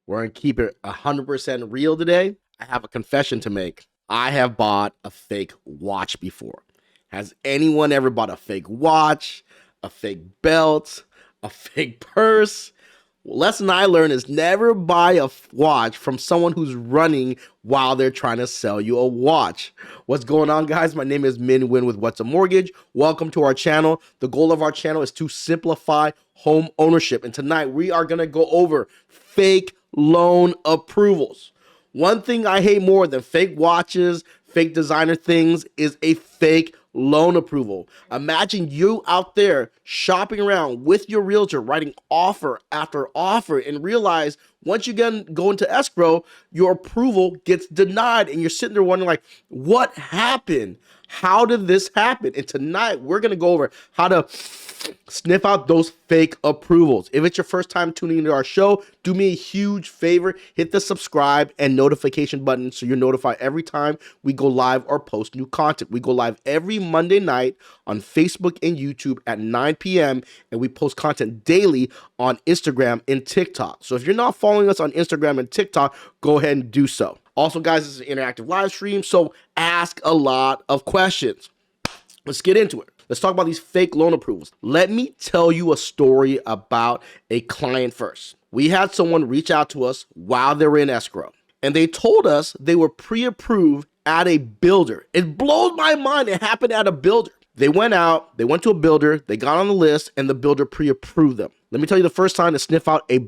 We're going to keep it 100% real today. I have a confession to make. I have bought a fake watch before. Has anyone ever bought a fake watch, a fake belt, a fake purse? Lesson I learned is never buy a watch from someone who's running while they're trying to sell you a watch. What's going on, guys? My name is Minh with What's a Mortgage. Welcome to our channel. The goal of our channel is to simplify home ownership. And tonight we are going to go over fake loan approvals. One thing I hate more than fake watches, fake designer things is a fake loan approval. Imagine you out there shopping around with your realtor, writing offer after offer, and realize once you go into escrow, your approval gets denied, and you're sitting there wondering, like, what happened? How did this happen? And tonight we're going to go over how to sniff out those fake approvals. If it's your first time tuning into our show, do me a huge favor, hit the subscribe and notification button so you're notified every time we go live or post new content. We go live every Monday night on Facebook and YouTube at 9 p.m. and we post content daily on Instagram and TikTok. So if you're not following us on Instagram and TikTok, go ahead and do so. Also, guys, this is an interactive live stream, so ask a lot of questions. Let's get into it. Let's talk about these fake loan approvals. Let me tell you a story about a client first. We had someone reach out to us while they were in escrow, and they told us they were pre-approved at a builder. It blows my mind it happened at a builder. They went to a builder, they got on the list, and the builder pre-approved them. Let me tell you the first time to sniff out a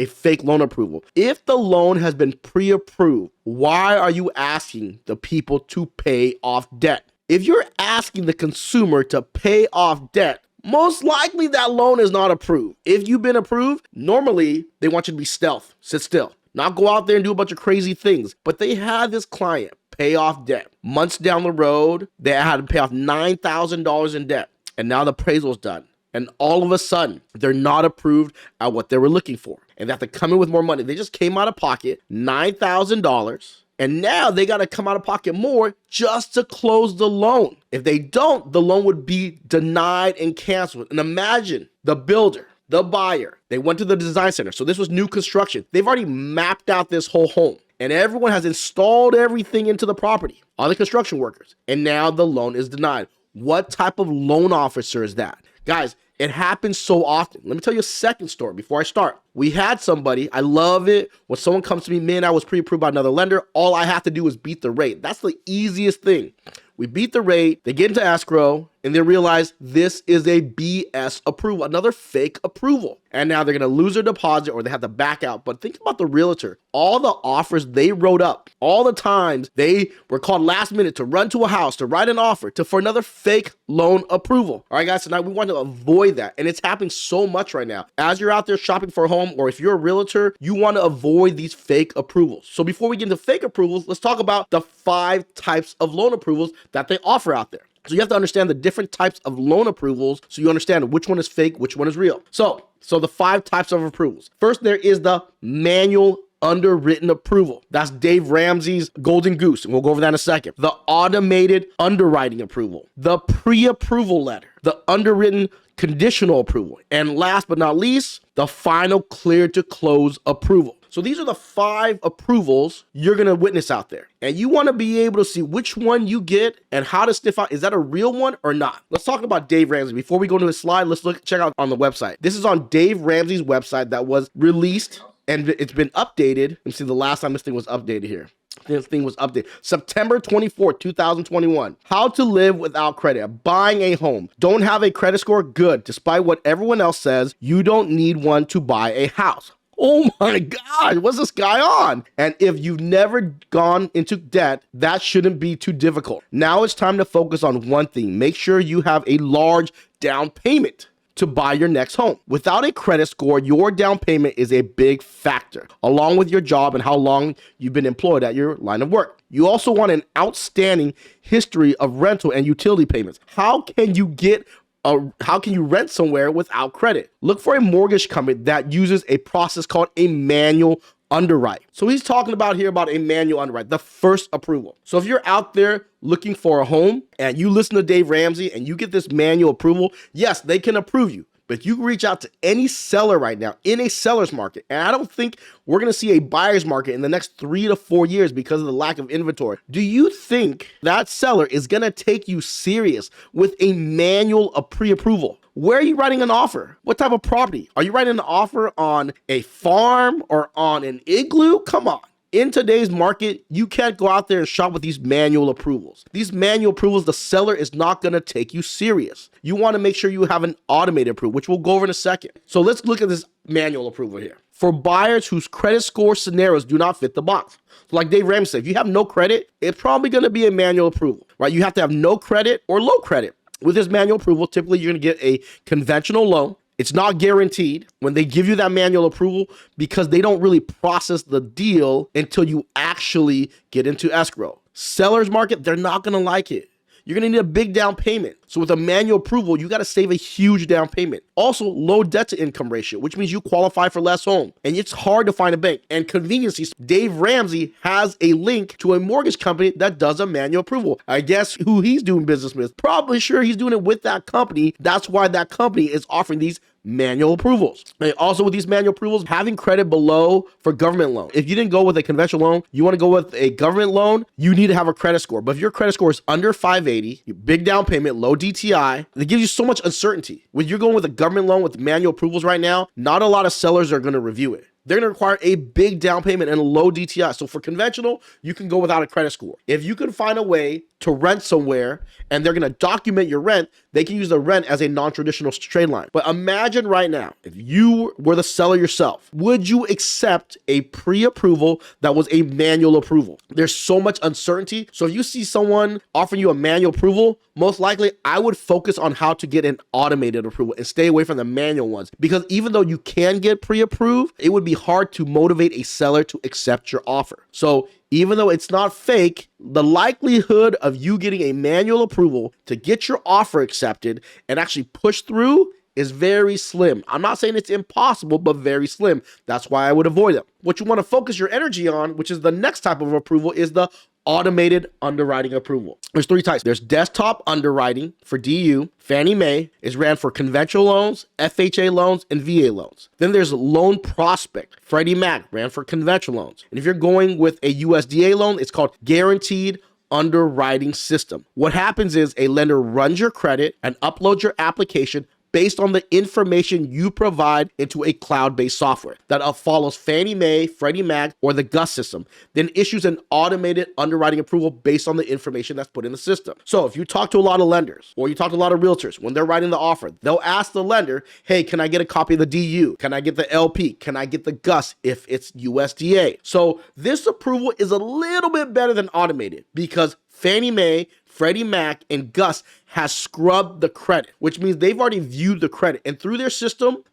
fake loan approval. If the loan has been pre-approved, why are you asking the people to pay off debt? If you're asking the consumer to pay off debt, most likely that loan is not approved. If you've been approved, normally they want you to be stealth, sit still, not go out there and do a bunch of crazy things. But they had this client pay off debt. Months down the road, they had to pay off $9,000 in debt. And now the appraisal's done. And all of a sudden, they're not approved at what they were looking for. And they have to come in with more money. They just came out of pocket, $9,000. And now they got to come out of pocket more just to close the loan. If they don't, the loan would be denied and canceled. And imagine the builder, the buyer, they went to the design center. So this was new construction. They've already mapped out this whole home. And everyone has installed everything into the property, all the construction workers. And now the loan is denied. What type of loan officer is that? Guys, it happens so often. Let me tell you a second story before I start. We had somebody, I love it, when someone comes to me, man, I was pre-approved by another lender, all I have to do is beat the rate. That's the easiest thing. We beat the rate, they get into escrow, and they realize this is a BS approval, another fake approval. And now they're going to lose their deposit or they have to back out. But think about the realtor. All the offers they wrote up, all the times they were called last minute to run to a house, to write an offer, for another fake loan approval. All right, guys, tonight we want to avoid that. And it's happening so much right now. As you're out there shopping for a home, or if you're a realtor, you want to avoid these fake approvals. So before we get into fake approvals, let's talk about the 5 types of loan approvals that they offer out there. So you have to understand the different types of loan approvals so you understand which one is fake, which one is real. So the 5 types of approvals. First, there is the manual underwritten approval. That's Dave Ramsey's golden goose, and we'll go over that in a second. The automated underwriting approval, the pre-approval letter, the underwritten conditional approval, and last but not least, the final clear to close approval. So these are the 5 approvals you're going to witness out there. And you want to be able to see which one you get and how to sniff out, is that a real one or not? Let's talk about Dave Ramsey. Before we go to his slide, let's check out on the website. This is on Dave Ramsey's website that was released and it's been updated. Let me see the last time this thing was updated here. This thing was updated September 24th, 2021. How to live without credit. Buying a home. Don't have a credit score? Good. Despite what everyone else says, you don't need one to buy a house. Oh my God, what's this guy on? And if you've never gone into debt, that shouldn't be too difficult. Now it's time to focus on one thing. Make sure you have a large down payment to buy your next home. Without a credit score, your down payment is a big factor, along with your job and how long you've been employed at your line of work. You also want an outstanding history of rental and utility payments. How can you rent somewhere without credit? Look for a mortgage company that uses a process called a manual underwrite. So he's talking about here about a manual underwrite, the first approval. So if you're out there looking for a home and you listen to Dave Ramsey and you get this manual approval, yes, they can approve you. But you can reach out to any seller right now in a seller's market. And I don't think we're going to see a buyer's market in the next 3 to 4 years because of the lack of inventory. Do you think that seller is going to take you serious with a manual of pre-approval? Where are you writing an offer? What type of property? Are you writing an offer on a farm or on an igloo? Come on. In today's market, you can't go out there and shop with these manual approvals. These manual approvals, the seller is not going to take you serious. You want to make sure you have an automated approval, which we'll go over in a second. So let's look at this manual approval here. For buyers whose credit score scenarios do not fit the box. So like Dave Ramsey said, if you have no credit, it's probably going to be a manual approval, right? You have to have no credit or low credit. With this manual approval, typically you're going to get a conventional loan. It's not guaranteed when they give you that manual approval because they don't really process the deal until you actually get into escrow. Sellers market, they're not going to like it. You're going to need a big down payment. So with a manual approval, you got to save a huge down payment. Also, low debt to income ratio, which means you qualify for less home. And it's hard to find a bank. And conveniences, Dave Ramsey has a link to a mortgage company that does a manual approval. I guess who he's doing business with. Probably sure he's doing it with that company. That's why that company is offering these manual approvals. And also with these manual approvals, having credit below for government loan. If you didn't go with a conventional loan, you want to go with a government loan, you need to have a credit score. But if your credit score is under 580, big down payment, low DTI, it gives you so much uncertainty. When you're going with a government loan with manual approvals right now, not a lot of sellers are going to review it. They're going to require a big down payment and a low DTI. So for conventional, you can go without a credit score. If you can find a way to rent somewhere and they're going to document your rent, they can use the rent as a non-traditional trade line. But imagine right now, if you were the seller yourself, would you accept a pre-approval that was a manual approval? There's so much uncertainty. So if you see someone offering you a manual approval, most likely I would focus on how to get an automated approval and stay away from the manual ones. Because even though you can get pre-approved, it would be hard to motivate a seller to accept your offer. So even though it's not fake, the likelihood of you getting a manual approval to get your offer accepted and actually push through is very slim. I'm not saying it's impossible, but very slim. That's why I would avoid them. What you want to focus your energy on, which is the next type of approval, is the automated underwriting approval. There's 3 types. There's desktop underwriting for DU. Fannie Mae is ran for conventional loans, FHA loans, and VA loans. Then there's Loan Prospect. Freddie Mac ran for conventional loans. And if you're going with a USDA loan, it's called Guaranteed Underwriting System. What happens is a lender runs your credit and uploads your application based on the information you provide into a cloud-based software that follows Fannie Mae, Freddie Mac, or the GUS system, then issues an automated underwriting approval based on the information that's put in the system. So if you talk to a lot of lenders or you talk to a lot of realtors, when they're writing the offer, they'll ask the lender, hey, can I get a copy of the DU? Can I get the LP? Can I get the GUS if it's USDA? So this approval is a little bit better than automated because Fannie Mae, Freddie Mac, and GUS has scrubbed the credit, which means they've already viewed the credit. And through their system,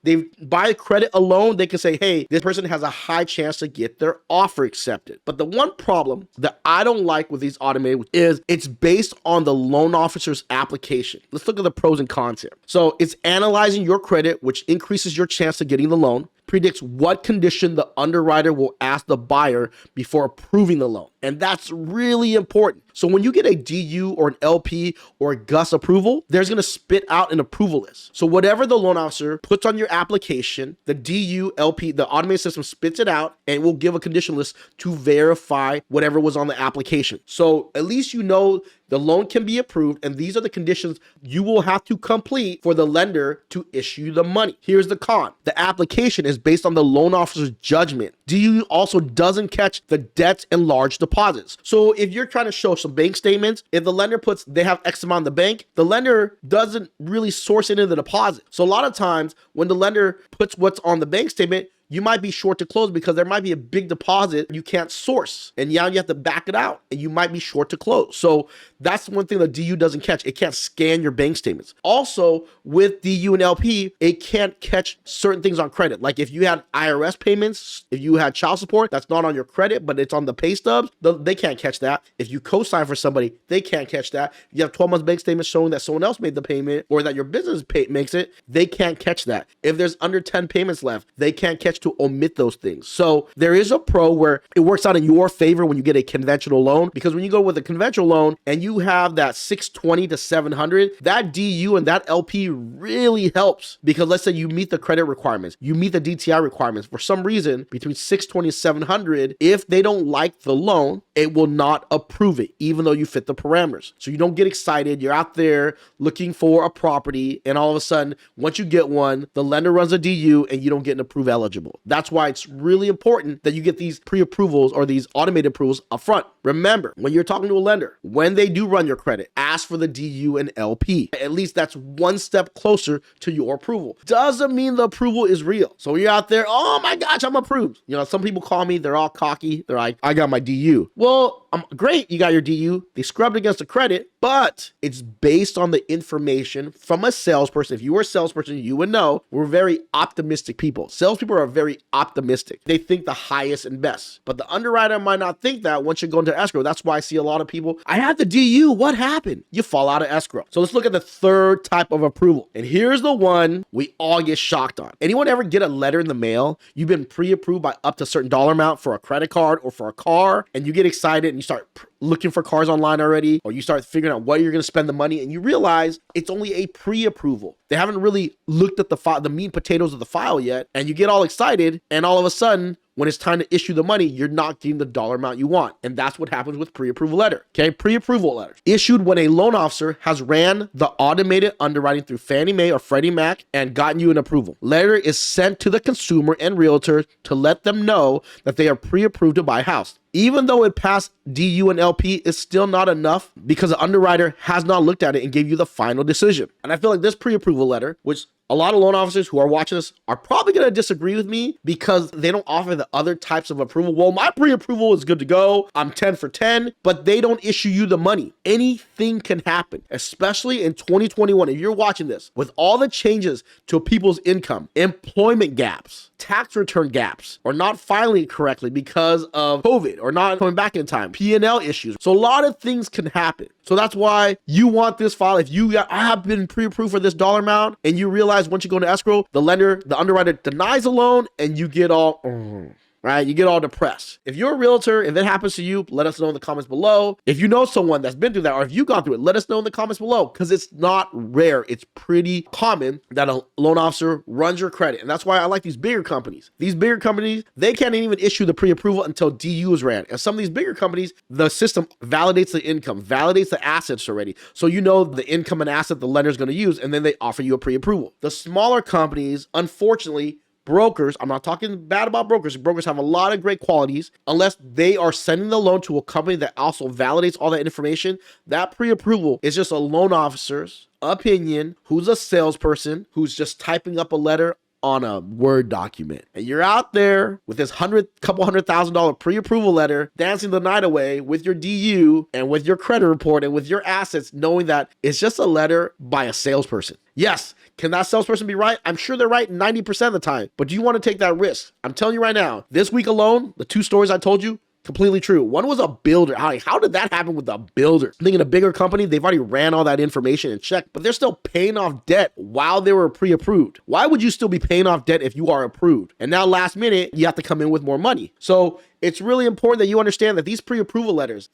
by credit alone, they can say, hey, this person has a high chance to get their offer accepted. But the one problem that I don't like with these automated is it's based on the loan officer's application. Let's look at the pros and cons here. So it's analyzing your credit, which increases your chance of getting the loan, predicts what condition the underwriter will ask the buyer before approving the loan. And that's really important. So when you get a DU or an LP or a GUS approval, there's going to spit out an approval list. So whatever the loan officer puts on your application, the DU, LP, the automated system spits it out and will give a condition list to verify whatever was on the application. So at least you know the loan can be approved, and these are the conditions you will have to complete for the lender to issue the money. Here's the con. The application is based on the loan officer's judgment. DU also doesn't catch the debts and large deposits. So if you're trying to show some bank statements, if the lender puts they have X amount in the bank, the lender doesn't really source it in the deposit. So a lot of times when the lender puts what's on the bank statement, you might be short to close because there might be a big deposit you can't source. And now you have to back it out and you might be short to close. So that's one thing that DU doesn't catch. It can't scan your bank statements. Also, with DU and LP, it can't catch certain things on credit. Like if you had IRS payments, if you had child support, that's not on your credit, but it's on the pay stubs, they can't catch that. If you co-sign for somebody, they can't catch that. If you have 12 months bank statements showing that someone else made the payment or that your business makes it, they can't catch that. If there's under 10 payments left, they can't catch to omit those things. So there is a pro where it works out in your favor when you get a conventional loan, because when you go with a conventional loan and you have that 620 to 700, that DU and that LP really helps, because let's say you meet the credit requirements, you meet the DTI requirements. For some reason, between 620 and 700, if they don't like the loan, it will not approve it, even though you fit the parameters. So you don't get excited. You're out there looking for a property, and all of a sudden, once you get one, the lender runs a DU and you don't get an approve eligible. That's why it's really important that you get these pre-approvals or these automated approvals up front. Remember, when you're talking to a lender, when they do run your credit, ask for the DU and LP. At least that's one step closer to your approval. Doesn't mean the approval is real. So you're out there, oh my gosh, I'm approved. You know, some people call me, they're all cocky. They're like, I got my DU. Well, great, you got your DU. They scrubbed against the credit, but it's based on the information from a salesperson. If you were a salesperson, you would know we're very optimistic people. Salespeople are very optimistic. They think the highest and best, but the underwriter might not think that once you go into escrow. That's why I see a lot of people, I had the DU, what happened? You fall out of escrow. So let's look at the third type of approval. And here's the one we all get shocked on. Anyone ever get a letter in the mail? You've been pre-approved by up to a certain dollar amount for a credit card or for a car, and you get excited and you start looking for cars online already, or you start figuring out what you're going to spend the money, and you realize it's only a pre-approval. They haven't really looked at the meat and potatoes of the file yet, and you get all excited, and all of a sudden, when it's time to issue the money, you're not getting the dollar amount you want. And that's what happens with pre-approval letter. Okay, pre-approval letters issued when a loan officer has ran the automated underwriting through Fannie Mae or Freddie Mac and gotten you an approval. Letter is sent to the consumer and realtor to let them know that they are pre-approved to buy a house. Even though it passed DU and LP, it's still not enough because the underwriter has not looked at it and gave you the final decision. And I feel like this pre-approval letter, which a lot of loan officers who are watching this are probably going to disagree with me because they don't offer the other types of approval. Well, my pre-approval is good to go. I'm 10 for 10, but they don't issue you the money. Anything can happen, especially in 2021. If you're watching this, with all the changes to people's income, employment gaps, tax return gaps, or not filing correctly because of COVID or not coming back in time, P&L issues. So a lot of things can happen. So that's why you want this file. If I have been pre-approved for this dollar amount and you realize once you go into escrow, the underwriter denies a loan and you get all, right? You get all depressed. If you're a realtor, if it happens to you, let us know in the comments below. If you know someone that's been through that, or if you've gone through it, let us know in the comments below, because it's not rare. It's pretty common that a loan officer runs your credit. And that's why I like these bigger companies. These bigger companies, they can't even issue the pre-approval until DU is ran. And some of these bigger companies, the system validates the income, validates the assets already. So you know the income and asset the lender is going to use, and then they offer you a pre-approval. The smaller companies, unfortunately, brokers, I'm not talking bad about brokers. Brokers have a lot of great qualities. Unless they are sending the loan to a company that also validates all that information, that pre-approval is just a loan officer's opinion, who's a salesperson, who's just typing up a letter on a Word document. And you're out there with this couple $100,000 pre-approval letter, dancing the night away with your DU and with your credit report and with your assets, knowing that it's just a letter by a salesperson. Yes, can that salesperson be right? I'm sure they're right 90% of the time, but do you want to take that risk? I'm telling you right now, this week alone, the two stories I told you, completely true. One was a builder. How did that happen with a builder? I think in a bigger company, they've already ran all that information and checked, but they're still paying off debt while they were pre-approved. Why would you still be paying off debt if you are approved? And now last minute, you have to come in with more money. So it's really important that you understand that these pre-approval letters,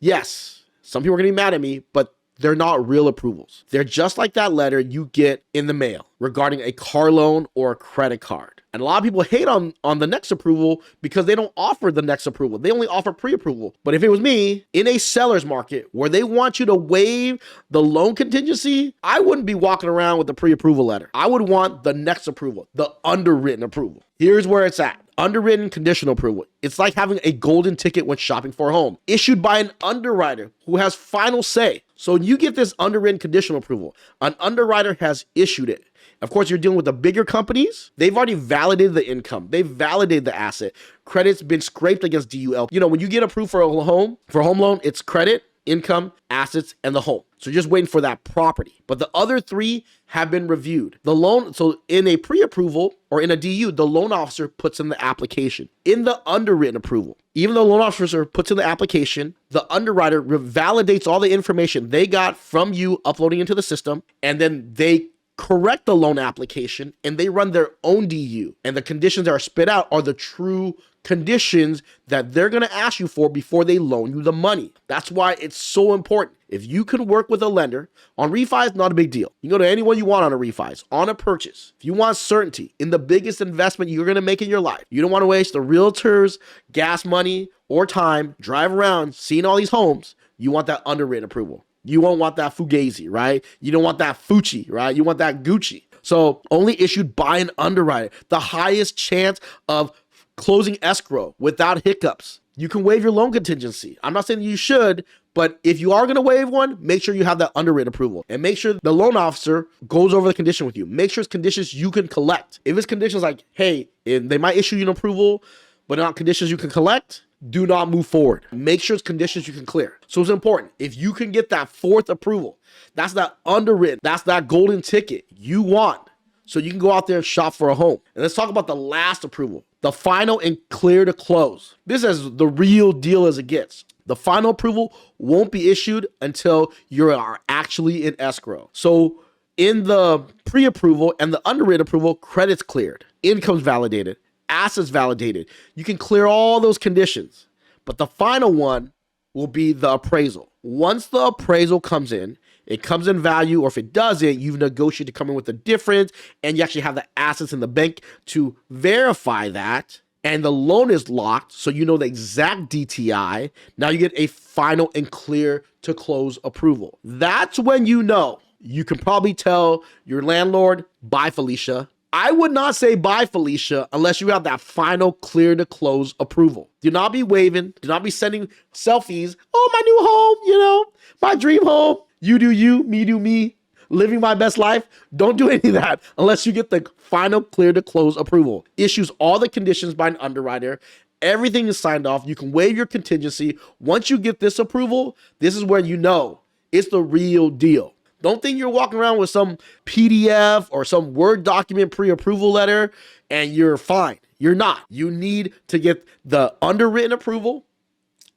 yes, some people are going to be mad at me, but they're not real approvals. They're just like that letter you get in the mail regarding a car loan or a credit card. And a lot of people hate on the next approval because they don't offer the next approval. They only offer pre-approval. But if it was me, in a seller's market where they want you to waive the loan contingency, I wouldn't be walking around with the pre-approval letter. I would want the next approval, the underwritten approval. Here's where it's at. Underwritten conditional approval. It's like having a golden ticket when shopping for a home, issued by an underwriter who has final say. So you get this underwritten conditional approval. An underwriter has issued it. Of course, you're dealing with the bigger companies. They've already validated the income. They've validated the asset. Credit's been scraped against DUL. You know, when you get approved for a home loan, it's credit, income, assets, and the home. So you're just waiting for that property. But the other three have been reviewed. So in a pre-approval or in a DU, the loan officer puts in the application. In the underwritten approval, even though the loan officer puts in the application, the underwriter validates all the information they got from you uploading into the system, and then they correct the loan application and they run their own DU, and the conditions that are spit out are the true conditions that they're going to ask you for before they loan you the money. That's why it's so important. If you can work with a lender on refi, not a big deal. You can go to anyone you want on a refi, on a purchase. If you want certainty in the biggest investment you're going to make in your life, you don't want to waste the realtor's gas money or time, drive around seeing all these homes. You want that underwritten approval. You won't want that Fugazi, right? You don't want that Fucci, right? You want that Gucci. So only issued by an underwriter. The highest chance of closing escrow without hiccups. You can waive your loan contingency. I'm not saying you should, but if you are going to waive one, make sure you have that underwritten approval and make sure the loan officer goes over the condition with you. Make sure it's conditions you can collect. If it's conditions like, hey, they might issue you an approval, but not conditions you can collect, do not move forward. Make sure it's conditions you can clear. So it's important. If you can get that fourth approval, that's that underwritten, that's that golden ticket you want. So you can go out there and shop for a home. And let's talk about the last approval, the final and clear to close. This is the real deal as it gets. The final approval won't be issued until you are actually in escrow. So in the pre-approval and the underwritten approval, credit's cleared, income's validated, assets validated. You can clear all those conditions. But the final one will be the appraisal. Once the appraisal comes in, it comes in value, or if it doesn't, you've negotiated to come in with a difference, and you actually have the assets in the bank to verify that, and the loan is locked, so you know the exact DTI. Now you get a final and clear to close approval. That's when you know. You can probably tell your landlord, bye, Felicia. I would not say bye, Felicia, unless you have that final clear to close approval. Do not be waving. Do not be sending selfies. Oh, my new home, my dream home. You do you, me do me, living my best life. Don't do any of that unless you get the final clear to close approval. Issues all the conditions by an underwriter. Everything is signed off. You can waive your contingency. Once you get this approval, this is where you know it's the real deal. Don't think you're walking around with some PDF or some Word document pre-approval letter and you're fine. You're not. You need to get the underwritten approval,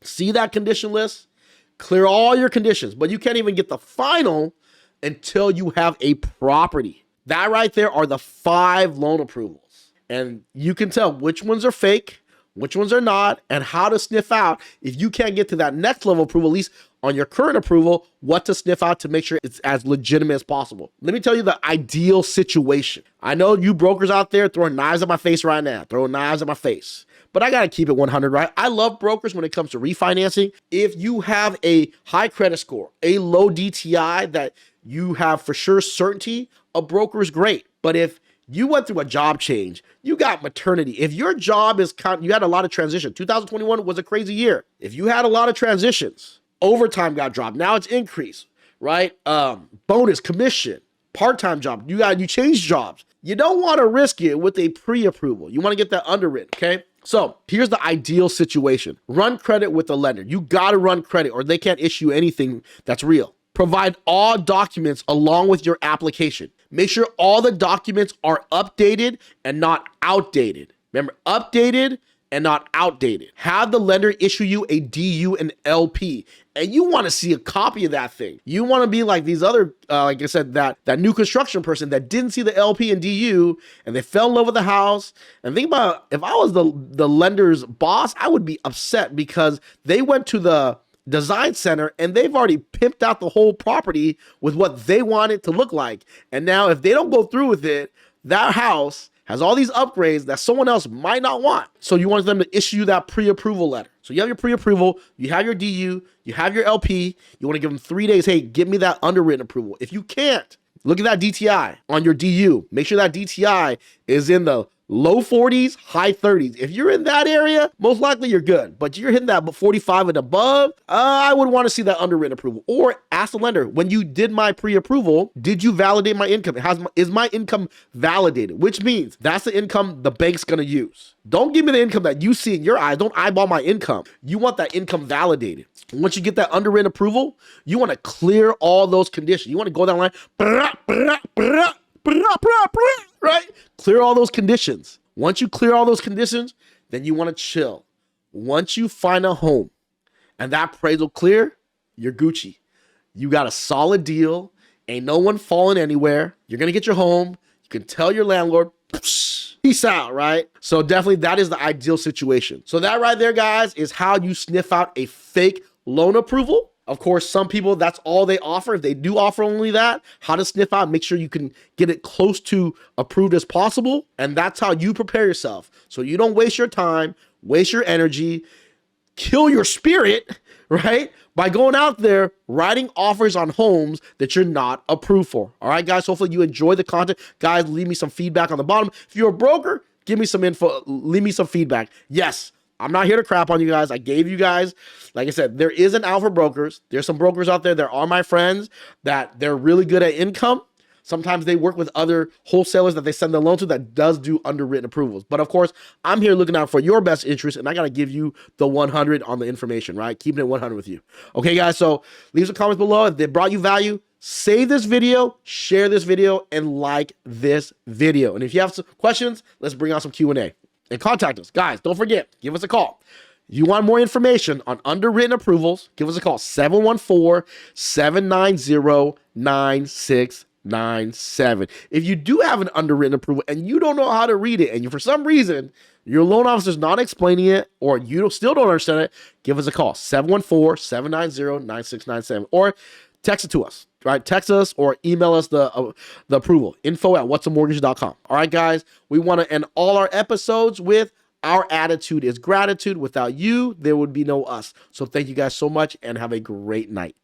see that condition list, clear all your conditions, but you can't even get the final until you have a property. That right there are the 5 loan approvals. And you can tell which ones are fake, which ones are not, and how to sniff out, if you can't get to that next level approval, at least on your current approval, what to sniff out to make sure it's as legitimate as possible. Let me tell you the ideal situation. I know you brokers out there throwing knives at my face right now, but I got to keep it 100, right? I love brokers when it comes to refinancing. If you have a high credit score, a low DTI that you have for sure certainty, a broker is great. But if you went through a job change, you got maternity, if your job is you had a lot of transition, 2021 was a crazy year. If you had a lot of transitions, overtime got dropped, now it's increased, right? Bonus, commission, part-time job, you changed jobs. You don't want to risk it with a pre-approval. You want to get that underwritten, okay? So here's the ideal situation. Run credit with the lender. You got to run credit or they can't issue anything that's real. Provide all documents along with your application. Make sure all the documents are updated and not outdated. Remember, updated and not outdated. Have the lender issue you a DU and LP. And you want to see a copy of that thing. You want to be like these other, like I said, that new construction person that didn't see the LP and DU and they fell in love with the house. And think about, if I was the lender's boss, I would be upset because they went to the design center and they've already pimped out the whole property with what they want it to look like. And now if they don't go through with it, that house has all these upgrades that someone else might not want. So you want them to issue that pre-approval letter. So you have your pre-approval, you have your DU, you have your LP, you want to give them 3 days. Hey, give me that underwritten approval. If you can't, look at that DTI on your DU. Make sure that DTI is in the low 40s, high 30s. If you're in that area, most likely you're good. But you're hitting that 45 and above, I would want to see that underwritten approval. Or ask the lender, when you did my pre-approval, did you validate my income? Is my income validated? Which means that's the income the bank's going to use. Don't give me the income that you see in your eyes. Don't eyeball my income. You want that income validated. Once you get that underwritten approval, you want to clear all those conditions. You want to go down the line, right? Clear all those conditions. Once you clear all those conditions, then you want to chill. Once you find a home and that appraisal clear, you're Gucci. You got a solid deal Ain't no one falling anywhere. You're going to get your home. You can tell your landlord, peace out, right? So definitely that is the ideal situation. So that right there, guys, is how you sniff out a fake loan approval. Of course, some people, that's all they offer. If they do offer only that, how to sniff out, make sure you can get it close to approved as possible. And that's how you prepare yourself. So you don't waste your time, waste your energy, kill your spirit, right? By going out there, writing offers on homes that you're not approved for. All right, guys, hopefully you enjoy the content. Guys, leave me some feedback on the bottom. If you're a broker, give me some info, leave me some feedback. Yes, I'm not here to crap on you guys. I gave you guys, like I said, there is an out for brokers. There's some brokers out there. There are my friends that they're really good at income. Sometimes they work with other wholesalers that they send the loan to that does do underwritten approvals. But of course, I'm here looking out for your best interest, and I got to give you the 100 on the information, right? Keeping it 100 with you. Okay, guys, so leave some comments below. If they brought you value, save this video, share this video, and like this video. And if you have some questions, let's bring out some Q&A. And contact us. Guys, don't forget, give us a call. You want more information on underwritten approvals, give us a call, 714-790-9697. If you do have an underwritten approval and you don't know how to read it, and for some reason your loan officer's not explaining it, or you still don't understand it, give us a call, 714-790-9697, or text it to us, right? Text us or email us the approval, info@whatsamortgage.com. All right, guys, we want to end all our episodes with our attitude is gratitude. Without you, there would be no us. So thank you guys so much and have a great night.